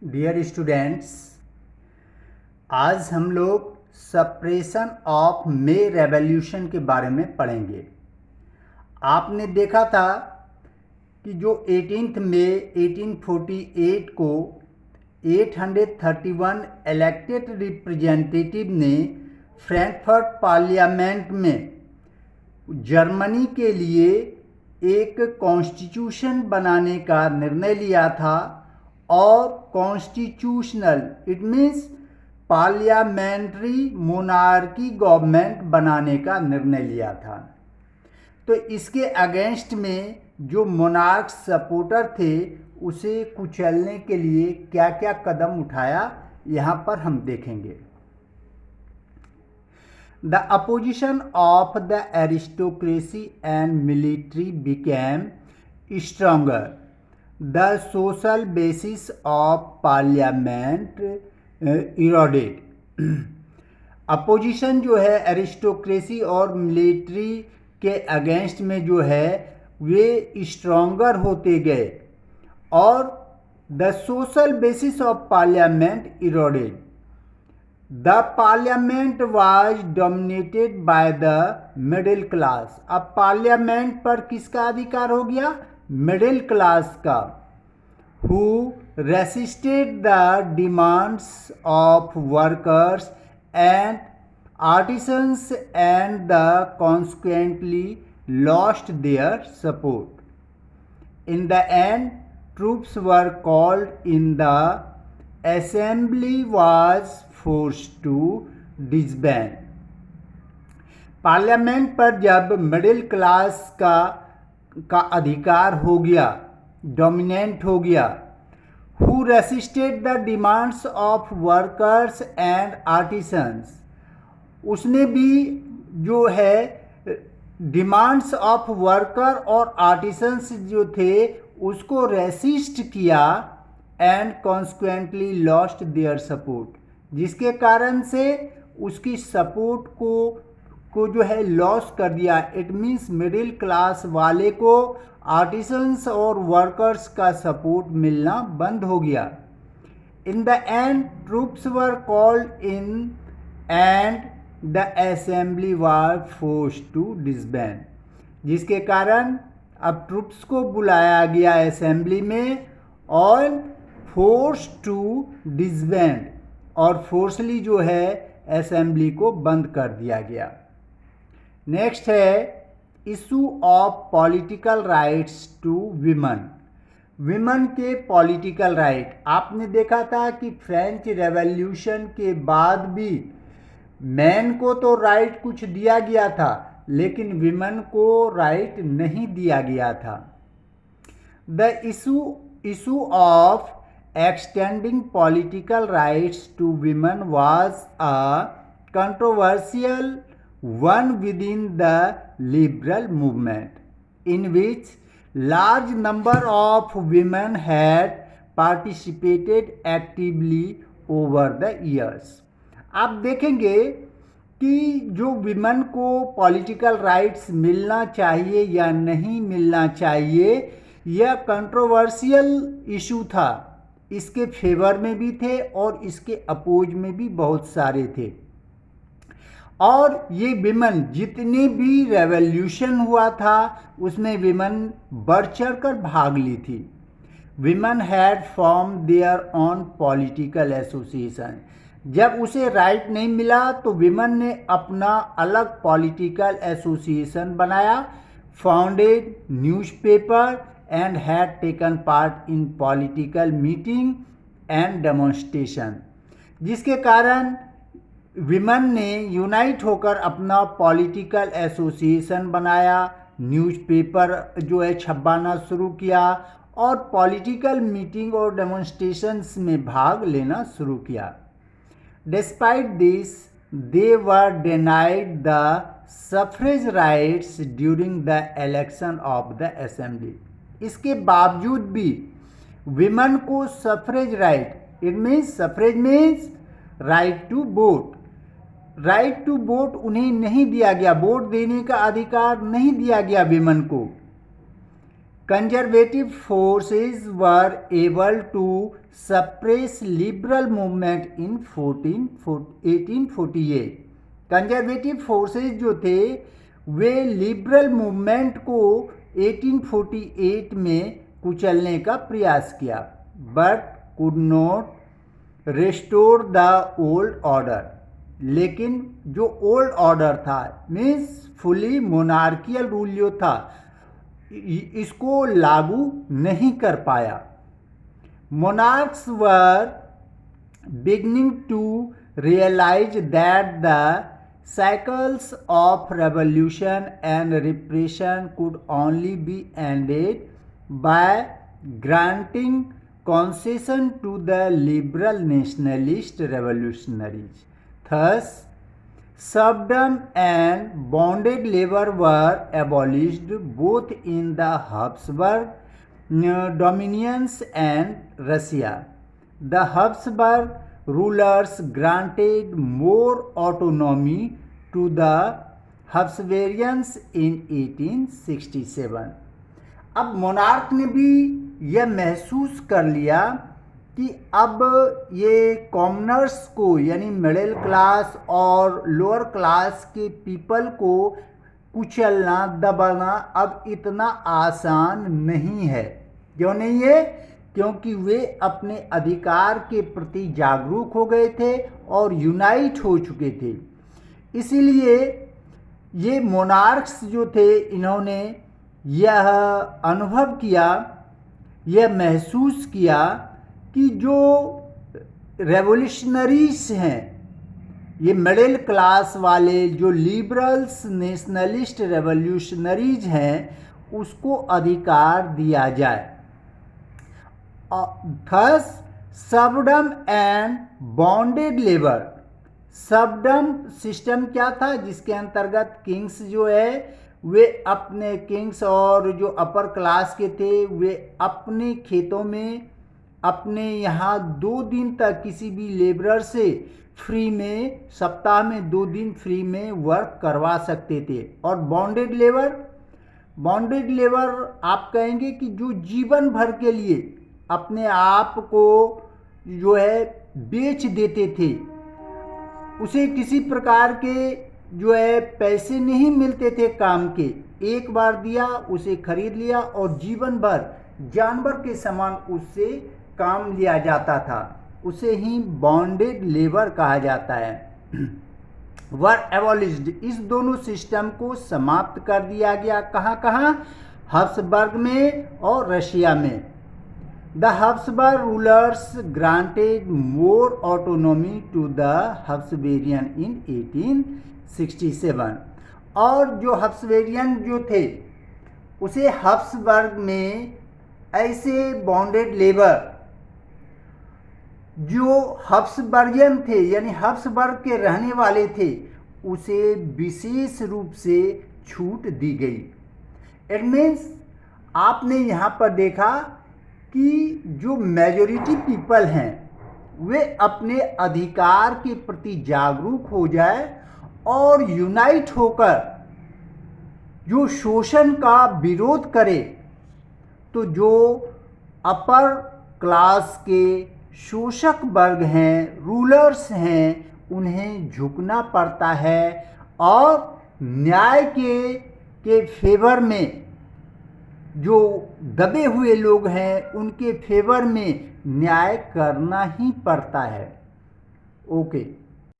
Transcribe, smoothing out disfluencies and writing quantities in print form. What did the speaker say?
Dear students, आज हम लोग सप्रेशन ऑफ मे रेवोल्यूशन के बारे में पढ़ेंगे। आपने देखा था कि जो 18 मई 1848 को 831 इलेक्टेड रिप्रेजेंटेटिव ने फ्रैंकफर्ट पार्लियामेंट में जर्मनी के लिए एक कॉन्स्टिट्यूशन बनाने का निर्णय लिया था और constitutional it means parliamentary monarchy government बनाने का निर्णय लिया था। तो इसके अगेंस्ट में जो मोनार्क सपोर्टर थे उसे कुचलने के लिए क्या क्या कदम उठाया यहाँ पर हम देखेंगे। The opposition of the aristocracy and military became stronger. The social basis of parliament eroded. Opposition जो है एरिस्टोक्रेसी और मिलिट्री के अगेंस्ट में जो है वे स्ट्रॉन्गर होते गए और the social basis of parliament eroded. The parliament was dominated by the middle class. अब पार्लियामेंट पर किसका अधिकार हो गया? मिडिल क्लास का, who resisted the demands of workers and artisans and the consequently lost their support. In the end, troops were called in the assembly was forced to disband. Parliament पर जब middle class का अधिकार हो गया, dominant हो गया, who resisted the demands of workers and artisans, उसने भी जो है डिमांड्स ऑफ वर्कर और आर्टिसंस जो थे उसको रेसिस्ट किया and consequently lost their support, जिसके कारण से उसकी सपोर्ट को जो है लॉस कर दिया. इट मीन्स मिडिल क्लास वाले को आर्टिसंस और वर्कर्स का सपोर्ट मिलना बंद हो गया. In the end troops were called in and the assembly were forced to disband, जिसके कारण अब ट्रूप्स को बुलाया गया असेंबली में और फोर्स टू डिसबैंड और फोर्सली जो है असेंबली को बंद कर दिया गया. नेक्स्ट है issue of political rights to women. Women के पॉलिटिकल राइट. आपने देखा था कि फ्रेंच रेवोल्यूशन के बाद भी मैन को तो राइट कुछ दिया गया था लेकिन विमेन को राइट नहीं दिया गया था. The issue of extending political rights to women was a controversial one within the liberal movement, in which large number of women had participated actively over the years. आप देखेंगे कि जो विमेन को पॉलिटिकल राइट्स मिलना चाहिए या नहीं मिलना चाहिए यह कंट्रोवर्शियल इशू था. इसके फेवर में भी थे और इसके अपोज में भी बहुत सारे थे. और ये विमेन जितने भी रेवोल्यूशन हुआ था उसमें विमेन बढ़ चढ़ कर भाग ली थी. Women had form there on political association. जब उसे राइट नहीं मिला तो विमेन ने अपना अलग पॉलिटिकल एसोसिएशन बनाया, founded newspaper and had taken part in political meeting and demonstration, जिसके कारण विमेन ने यूनाइट होकर अपना पॉलिटिकल एसोसिएशन बनाया, न्यूज़पेपर जो है छपवाना शुरू किया और पॉलिटिकल मीटिंग और डेमोन्स्ट्रेशंस में भाग लेना शुरू किया. Despite this they were denied the suffrage rights during the election of the assembly. इसके बावजूद भी विमेन को suffrage right, it means suffrage means right to vote, right to vote उन्हें नहीं दिया गया, वोट देने का अधिकार नहीं दिया गया विमेन को. conservative forces were able to suppress liberal movement in 1848। Conservative forces जो थे वे लिबरल मूवमेंट को 1848 में कुचलने का प्रयास किया, but could not restore the old order. लेकिन जो ओल्ड ऑर्डर था मीन्स फुली मोनार्कियल रूल जो था इसको लागू नहीं कर पाया। Monarchs were beginning to realize that the cycles of revolution and repression could only be ended by granting concession to the liberal nationalist revolutionaries. Thus, serfdom and bonded labor were abolished both in the Habsburg dominions and Russia. The Habsburg rulers granted more autonomy to the Habsburgians in 1867। अब monarch ने भी यह महसूस कर लिया कि अब ये कॉमनर्स को यानी मिडिल क्लास और लोअर क्लास के पीपल को कुचलना दबाना अब इतना आसान नहीं है। क्यों नहीं है? क्योंकि वे अपने अधिकार के प्रति जागरूक हो गए थे और यूनाइट हो चुके थे। इसीलिए ये मोनार्क्स जो थे इन्होंने यह अनुभव किया, यह महसूस किया कि जो रेवोल्यूशनरीज हैं, ये मिडिल क्लास वाले जो लिबरल्स नेशनलिस्ट रेवोल्यूशनरीज हैं उसको अधिकार दिया जाए। Thus serfdom and bonded labour. Serfdom system क्या था? जिसके अंतर्गत किंग्स जो है वे अपने किंग्स और जो अपर क्लास के थे वे अपने खेतों में अपने यहाँ 2 दिन तक किसी भी लेबरर से फ्री में, सप्ताह में 2 दिन फ्री में वर्क करवा सकते थे। और बॉन्डेड लेबर, बॉन्डेड लेबर आप कहेंगे कि जो जीवन भर के लिए अपने आप को जो है बेच देते थे, उसे किसी प्रकार के जो है पैसे नहीं मिलते थे काम के, एक बार दिया उसे खरीद लिया और जीवन भर जानवर के समान उससे काम लिया जाता था, उसे ही बॉन्डेड लेबर कहा जाता है। वर एबॉलिश्ड, इस दोनों सिस्टम को समाप्त कर दिया गया। कहाँ कहाँ? हब्सबर्ग में और रशिया में। The Habsburg rulers granted more autonomy to the Habsburgian in 1867। और जो हब्सबर्गियन जो थे उसे हब्सबर्ग में ऐसे बॉन्डेड लेबर जो हब्सबर्गियन थे यानी हब्सबर्ग के रहने वाले थे उसे विशेष रूप से छूट दी गई। इट मीन्स आपने यहाँ पर देखा कि जो मेजॉरिटी पीपल हैं वे अपने अधिकार के प्रति जागरूक हो जाए और यूनाइट होकर जो शोषण का विरोध करे। तो जो अपर क्लास के शोषक वर्ग हैं, रूलर्स हैं, उन्हें झुकना पड़ता है और न्याय के फेवर में जो दबे हुए लोग हैं उनके फेवर में न्याय करना ही पड़ता है। ओके।